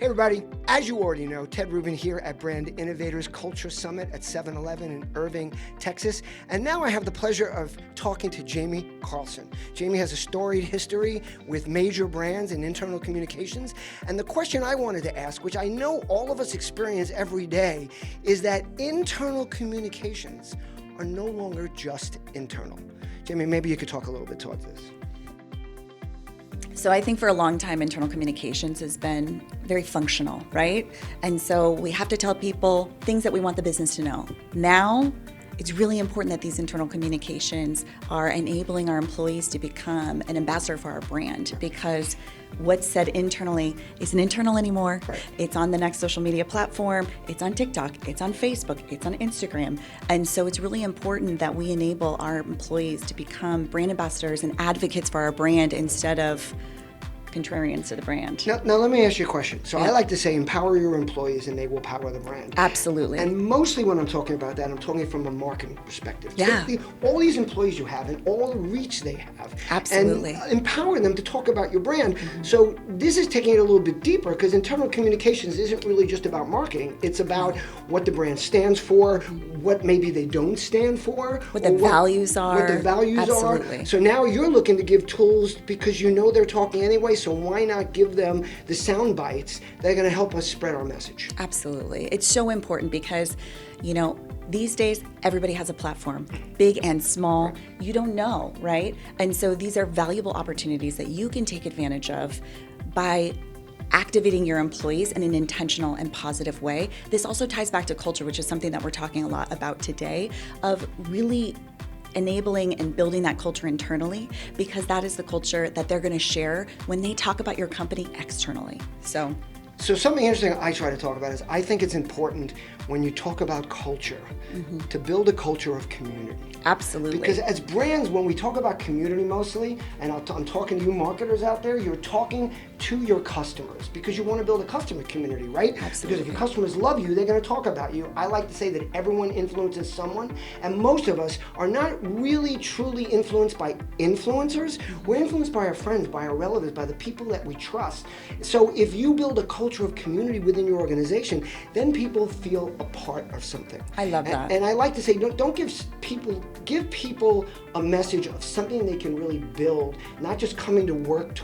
Hey everybody, as you already know, Ted Rubin here at Brand Innovators Culture Summit at 7-Eleven in Irving, Texas. And now I have the pleasure of talking to Jamie Carlson. Jamie has a storied history with major brands in internal communications. And the question I wanted to ask, which I know all of us experience every day, is that internal communications are no longer just internal. Jamie, maybe you could talk a little bit towards this. So I think for a long time, internal communications has been very functional, right? And so we have to tell people things that we want the business to know. Now, it's really important that these internal communications are enabling our employees to become an ambassador for our brand, because what's said internally isn't internal anymore. Right. It's on the next social media platform, it's on TikTok, it's on Facebook, it's on Instagram. And so it's really important that we enable our employees to become brand ambassadors and advocates for our brand instead of contrarians to the brand. Now let me ask you a question. So Yeah. I like to say empower your employees and they will power the brand. Absolutely. And mostly when I'm talking about that, I'm talking from a marketing perspective. Yeah. Take all these employees you have and all the reach they have. Absolutely. And empower them to talk about your brand. So this is taking it a little bit deeper, because internal communications isn't really just about marketing. It's about what the brand stands for, what maybe they don't stand for. What the values are. What the values Absolutely. are. So now you're looking to give tools because you know they're talking anyway, so why not give them the sound bites that are going to help us spread our message? Absolutely. It's so important because, you know, these days everybody has a platform, big and small. You don't know, right? And so these are valuable opportunities that you can take advantage of by activating your employees in an intentional and positive way. This also ties back to culture, which is something that we're talking a lot about today, of really enabling and building that culture internally, because that is the culture that they're going to share when they talk about your company externally. So something interesting I try to talk about is I think it's important when you talk about culture to build a culture of community. Absolutely. Because as brands, when we talk about community mostly, and I'm talking to you marketers out there, you're talking to your customers because you want to build a customer community, right? Absolutely. Because if your customers love you, they're going to talk about you. I like to say that everyone influences someone, and most of us are not really truly influenced by influencers. We're influenced by our friends, by our relatives, by the people that we trust. So if you build a culture of community within your organization, then people feel a part of something. I love that. And I like to say, don't give people a message of something they can really build, not just coming to work,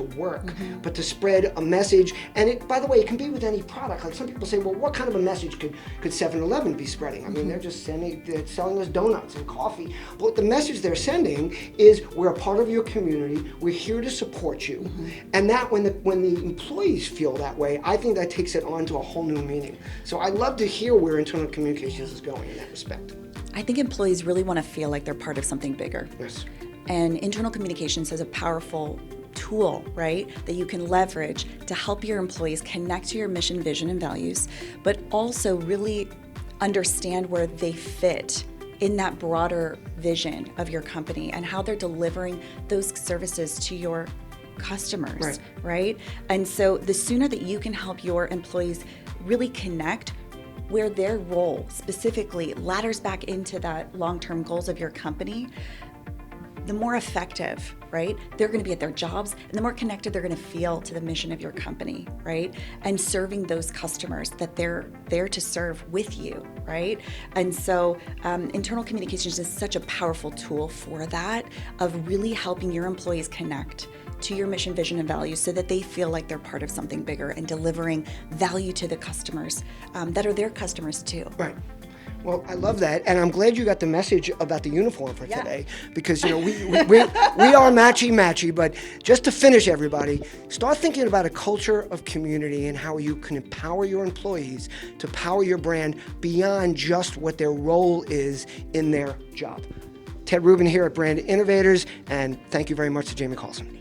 but to spread a message. And it, by the way, it can be with any product. Like some people say, well, what kind of a message could 7-Eleven be spreading? I mean, they're selling us donuts and coffee. But the message they're sending is, we're a part of your community, we're here to support you. And that when the employees feel that way, I think that takes it on to a whole new meaning. So I'd love to hear where internal communications is going in that respect. I think employees really want to feel like they're part of something bigger. Yes. And internal communications is a powerful tool, right, that you can leverage to help your employees connect to your mission, vision, and values, but also really understand where they fit in that broader vision of your company and how they're delivering those services to your customers, right? And so the sooner that you can help your employees really connect where their role specifically ladders back into that long-term goals of your company, the more effective, right, they're going to be at their jobs, and the more connected they're going to feel to the mission of your company, right, and serving those customers that they're there to serve with you, right? And so internal communications is such a powerful tool for that, of really helping your employees connect to your mission, vision, and values so that they feel like they're part of something bigger and delivering value to the customers that are their customers too. Right. Well, I love that, and I'm glad you got the message about the uniform for today, because we are matchy, but just to finish, everybody, start thinking about a culture of community and how you can empower your employees to power your brand beyond just what their role is in their job. Ted Rubin here at Brand Innovators, and thank you very much to Jamie Carlson.